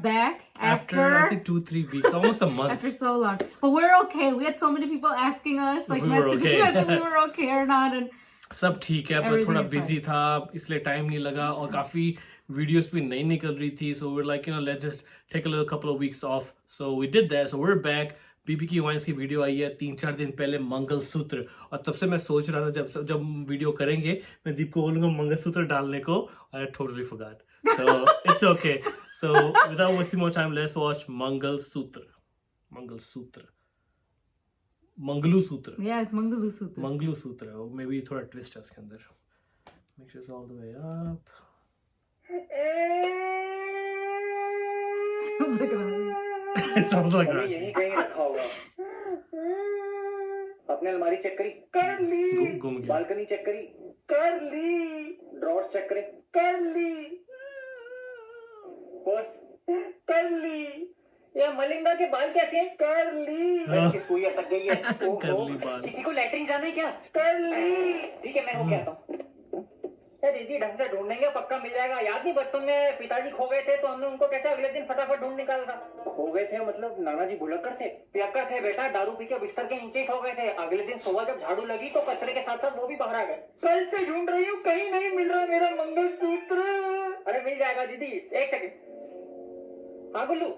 back after I think 2-3 weeks, almost a month. after so long. But we're okay. We had so many people asking us, like We were messaging okay. us if we were okay or not. And सब ठीक है, पर Everything थोड़ा is busy था, इसलिए time नहीं लगा, और काफी वीडियोस भी नहीं निकल रही थी. So we're like, let's just take a little couple of weeks off. So we did that. So we're back. BBQ Wines की वीडियो आई है 3-4 दिन पहले, मंगलसूत्र. और तब से मैं सोच रहा था जब वीडियो करेंगे मैं दीप को बोलूंगा मंगलसूत्र डालने को. I totally forgot. So it's okay. So without wasting more time, let's watch mangalsutra. yeah, it's Mangalusutra. Mangalsutra. और मे बी थोड़ा ट्विस्ट है उसके अंदर. Make sure it's all the way up. Sounds like a It sounds like हमें Raj. यही कहीं रखा होगा. आपने अलमारी चेक करी? कर ली. गुम गया. बालकनी चेक करी? कर ली. ड्रॉर्स चेक करे? कर ली. पर्स? कर ली. ये मलिंगा के बाल कैसे हैं? कर ली. इसकी सुई अटक गई है. कर ली बाल. किसी को लैट्रिन जाना है क्या? कर ली. ठीक है, मैं होके आता हूँ. दीदी ढंग से ढूंढेंगे, पक्का मिल जाएगा. याद नहीं बचपन में पिताजी खो गए थे तो हमने उनको कैसे अगले दिन फटाफट ढूंढ निकाला था. खो गए थे मतलब नाना जी भुलक्कड़ थे? पियक्कड़ थे बेटा, दारू पी के बिस्तर के नीचे ही सो गए थे. अगले दिन सुबह जब झाड़ू लगी तो कचरे के साथ साथ वो भी बाहर आ गए. कल से ढूंढ रही हूँ, कहीं नहीं मिल रहा मेरा मंगलसूत्र. अरे मिल जाएगा दीदी, एक सेकंड. हाँ गुल्लू.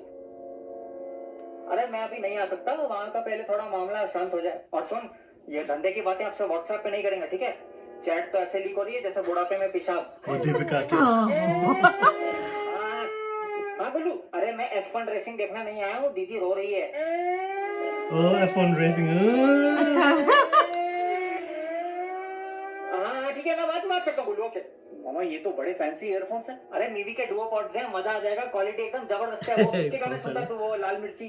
अरे मैं अभी नहीं आ सकता, वहाँ का पहले थोड़ा मामला शांत हो जाए. और सुन, ये धंधे की बातें आपसे व्हाट्सएप पे नहीं करेंगे, ठीक है? चैट तो ऐसे लीक हो रही है जैसे बुढ़ापे में पेशाब. वो दीपिका के. हाँ गुल्लू. अरे मैं F1 रेसिंग देखना नहीं आया हूँ, दीदी रो रही है. F1 racing. अच्छा. हाँ ठीक है, मैं बात करता हूँ गुल्लू. ओके मामा, ये तो बड़े फैंसी ईयरफोन्स हैं. अरे मीवी के डुओ पॉड्स हैं, मजा आ जाएगा. क्वालिटी एकदम जबरदस्त है. वो किसके गाने सुनता तू? वो लाल मिर्ची,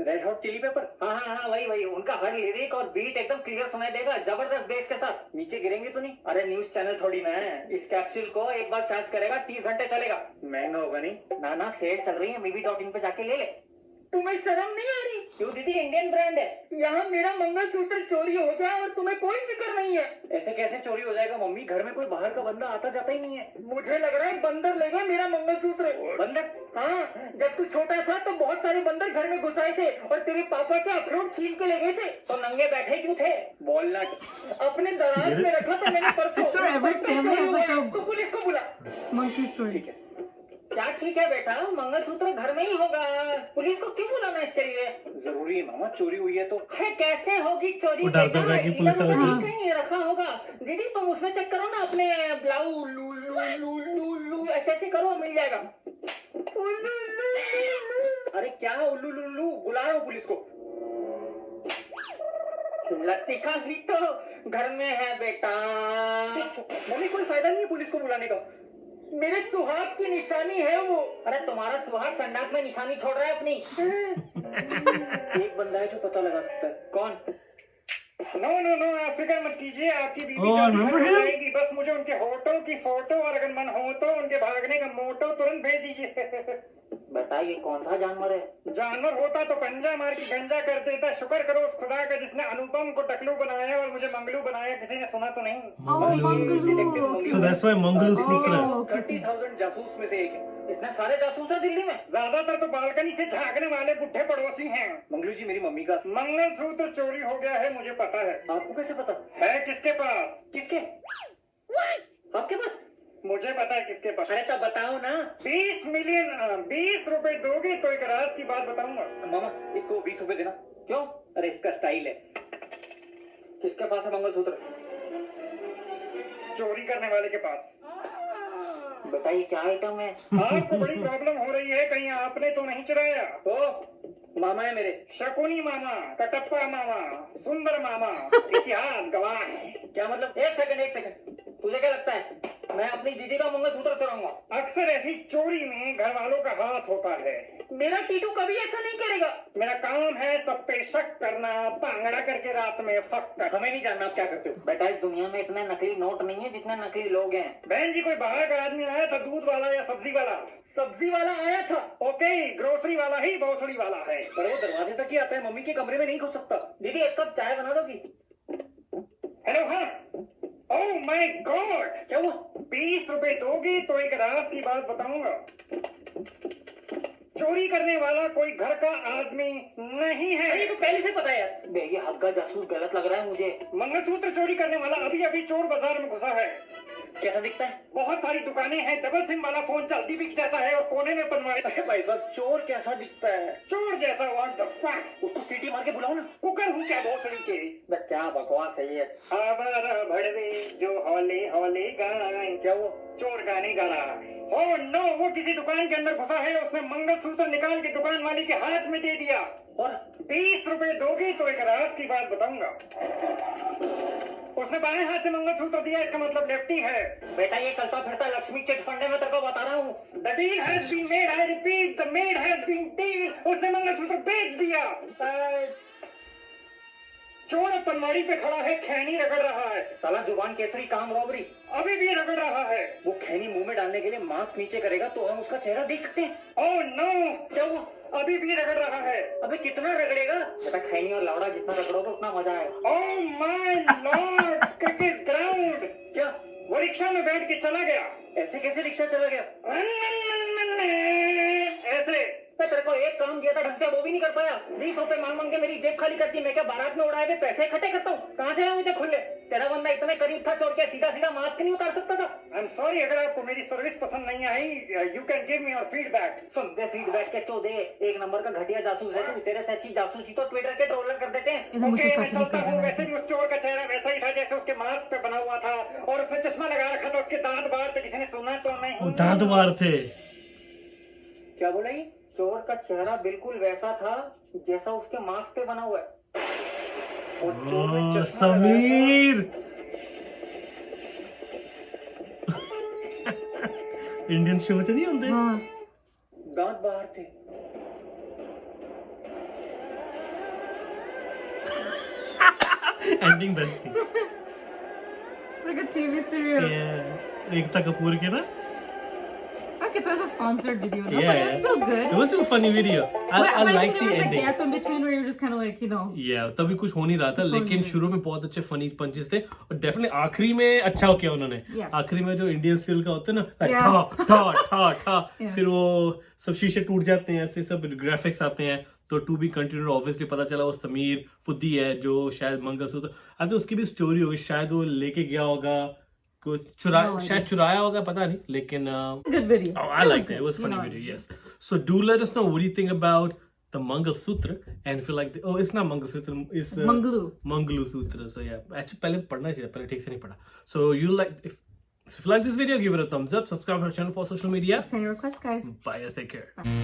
रेड हॉट चिली पेपर. हाँ वही. उनका हर लिरिक और बीट एकदम क्लियर सुनाई देगा, जबरदस्त बेस के साथ. नीचे गिरेंगे तो नहीं? अरे न्यूज चैनल थोड़ी ना है. इस कैप्सूल को एक बार चार्ज करेगा 30 घंटे चलेगा. महंगा होगा नहीं? ना सेल चल रही है, मीवी.in पे जाके ले ले. तुम्हें शर्म नहीं आ रही? क्यों दीदी, इंडियन ब्रांड है. यहाँ मेरा मंगलसूत्र चोरी हो गया और तुम्हें कोई फिक्र नहीं है. ऐसे कैसे चोरी हो जाएगा मम्मी? घर में कोई बाहर का बंदा आता जाता ही नहीं है. मुझे लग रहा है बंदर ले गए मेरा मंगलसूत्र. बंदर? हाँ, जब तू छोटा था तो बहुत सारे बंदर घर में घुस आए थे और तेरे पापा के अखरोट छीन के ले गए थे. तो नंगे बैठे क्यों थे? वॉलनट अपने दराज में रखा था मैंने परसों. So every family has like a तो पुलिस को बुला. monkey story. ठीक है. क्या ठीक है बेटा, मंगलसूत्र घर में ही होगा. पुलिस को क्यों बुलाना इसके लिए? जरूरी है मामा, चोरी हुई है तो. है कैसे होगी चोरी? वो डरता था कि पुलिस बेटा, समझ कहीं रखा होगा. दीदी तुम उसमें चेक करो ना, अपने ब्लाउ लू लू ऐसे करो, मिल जाएगा. अरे क्या उल्लू लुल्लू? बुला रहा हूँ पुलिस को. लतिका भी तो घर में है बेटा. मम्मी कोई फायदा नहीं है पुलिस को बुलाने का. मेरे सुहाग की निशानी है वो. अरे तुम्हारा सुहाग संडास में निशानी छोड़ रहा है अपनी. एक बंदा है जो पता लगा सकता है. कौन? नो अफ्रीका मत कीजिए. आपकी बीवी जाएगी. बस मुझे उनके होठों की फोटो, और अगर मन हो तो उनके भागने का मोटो तुरंत भेज दीजिए. बेटा ये कौन सा जानवर है? जानवर होता तो पंजा मार के गंजा कर देता. शुक्र करो उस खुदा का जिसने अनुपम को टकलू बनाया और मुझे मंगलू बनाया. किसी ने सुना तो नहीं? Oh, Mangalu. So that's why mangalsutra. Oh, okay. 30,000 जासूस में से एक है. इतने सारे जासूस हैं दिल्ली में. ज्यादातर तो बालकनी से झांकने वाले बुढ़े पड़ोसी हैं. मंगलू जी मेरी मम्मी का मंगलसूत्र चोरी हो गया है, मुझे पता है. आपको कैसे पता है? किसके पास? किसके? आपके पास? मुझे पता है किसके पास. अरे तो बताओ ना. 20 मिलियन 20 रुपए दोगे तो एक राज की बात बताऊंगा. मामा इसको 20 रुपए देना. क्यों? अरे इसका स्टाइल है. किसके पास है मंगलसूत्र? चोरी करने वाले के पास. बेटा ये क्या आइटम है? आपको बड़ी प्रॉब्लम हो रही है, कहीं आपने तो नहीं चुराया? तो मामा है मेरे. शकुनी मामा, कटप्पा मामा, सुंदर मामा, इतिहास गवाह है. क्या मतलब? एक सेकंड. तुझे क्या लगता है मैं अपनी दीदी का मंगलसूत्र चुराऊंगा? अक्सर ऐसी चोरी में घर वालों का हाथ होता है. मेरा टीटू कभी ऐसा नहीं करेगा. मेरा काम है सब पे शक करना, पांगड़ा करके रात में फक कर. हमें नहीं जानना आप क्या करते हो. बेटा इस दुनिया में इतने नकली नोट नहीं है जितने नकली लोग हैं. बहन जी कोई बाहर का आदमी आया था, दूध वाला या सब्जी वाला? सब्जी वाला आया था. ओके, ग्रोसरी वाला ही भोसड़ी वाला है. पर वो दरवाजे तक ही आता है, मम्मी के कमरे में नहीं घुस सकता. दीदी एक कप चाय बना दोगी? हेलो. हाँ. Oh my God. क्या हुआ? 20 रुपए दोगे तो एक राज की बात बताऊंगा. चोरी करने वाला कोई घर का आदमी नहीं है। ये तो पहले से पता है यार। बे ये हद का जासूस गलत लग रहा है मुझे। मंगलसूत्र चोरी करने वाला अभी अभी चोर बाजार में घुसा है। कैसा दिखता है? बहुत सारी दुकानें हैं, डबल सिम वाला फोन जल्दी बिक जाता है और कोने में बनवाए। भाई साहब चोर कैसा दिखता है? चोर जैसा। What the fuck? उसको सीटी मार के बुलाओ ना। कुकर हूँ क्या भोसड़ी के? क्या बकवास है ये। आवारा भड़वे जो हौले हौले गाएं। क्या वो चोर गाने गा रहा है? ओह नो, वो किसी दुकान के अंदर घुसा है। उसने मंगलसूत्र निकाल के दुकान वाले के हाथ में दे दिया। और 20 रुपए दोगी तो एक राज की बात बताऊंगा। उसने बाएं हाथ से मंगलसूत्र दिया, इसका मतलब लेफ्टी है। बेटा ये चलता फिरता लक्ष्मी चिट फंड है, मैं तेरे को बता रहा हूँ। The deal has been made, I repeat the made has been deal. उसने मंगलसूत्र बेच दिया। चोर पनवाड़ी पे खड़ा है, खैनी रगड़ रहा है। साला जुबान केसरी काम रॉबरी अभी भी रगड़ रहा है। वो खैनी मुंह में डालने के लिए मास्क नीचे करेगा तो हम उसका चेहरा देख सकते हैं। ओह नो, क्या वो अभी भी रगड़ रहा है? अबे कितना रगड़ेगा? बेटा खैनी और लावड़ा जितना रगड़ोगे उतना मजा आएगा। Oh my Lord, cricket ground. क्या वो रिक्शा में बैठ के चला गया? ऐसे कैसे रिक्शा चला गया? ऐसे। मैं तेरे को एक काम दिया था ढंग से वो भी नहीं कर पाया। 20 रुपए मांग मांग के मेरी जेब खाली कर दी। मैं क्या बारात में उड़ाए हुए पैसे इकट्ठे करता हूँ? कहाँ से आया मुझे खुले? तेरा बंदा इतने करीब था, चोर के सीधा सीधा मास्क नहीं उतार सकता था। आई एम सॉरी, अगर आपको मेरी सर्विस पसंद नहीं आई, you can give me your feedback. सुन दे फीडबैक के चोदे, एक नंबर का घटिया जासूस है तू। तेरे से अच्छी जासूसी तो ट्विटर के ट्रोलर कर देते हैं। ओके मैं चलता हूँ। वैसे भी उस चोर का चेहरा वैसा ही था जैसे उसके मास्क पे बना हुआ था, और उसने चश्मा लगा रखा था। उसके दांत बाहर थे, किसी ने सुना तो नहीं। दांत बाहर थे। क्या बोला ये? चोर का चेहरा बिल्कुल वैसा था जैसा उसके मास्क पे बना हुआ है। और चोर ने चश्मा समीर इंडियन शो च नहीं होंगे। हाँ। दांत बाहर थे। एंडिंग बेस्ट थी। Like a TV serial. Ekta Kapoor के ना। Okay, so it's a sponsored video, no? Yeah, But it was still good. It was still a funny video. I But like there the was a ending. gap in between where you're just kind of like, you know. Yeah, तभी कुछ हो नहीं रहा था, कुछ हो लेकिन नहीं शुरू में बहुत अच्छे फनी पंचेस थे और डेफिनेटली आखिरी में अच्छा किया उन्होंने। Yeah. आखिरी में जो इंडियन सीरियल का होता है ना, Yeah. ठा ठा ठा ठा, Yeah. फिर वो सब शीशे टूट जाते हैं, ऐसे सब ग्राफिक्स आते हैं। तो टू बी कंटिन्यूड ऑब्वियसली पता चला वो समीर फुद्दी है जो शायद मंगलसूत्र, आई थिंक उसकी भी स्टोरी होगी, शायद वो लेके गया होगा, कुछ शायद चुराया होगा, पता नहीं, लेकिन Good video. oh, I liked it. It was a funny You know. video, yes. So do let us know what do you think about the Mangalsutra, and if you like oh, it's not Mangalsutra, it's Mangalu Sutra. So yeah, actually पहले पढ़ना चाहिए, पहले ठीक से नहीं पढ़ा. So you like if you like this video, give it a thumbs up, subscribe to our channel for social media. Send your requests, guys. Bye, guys, take care. Bye.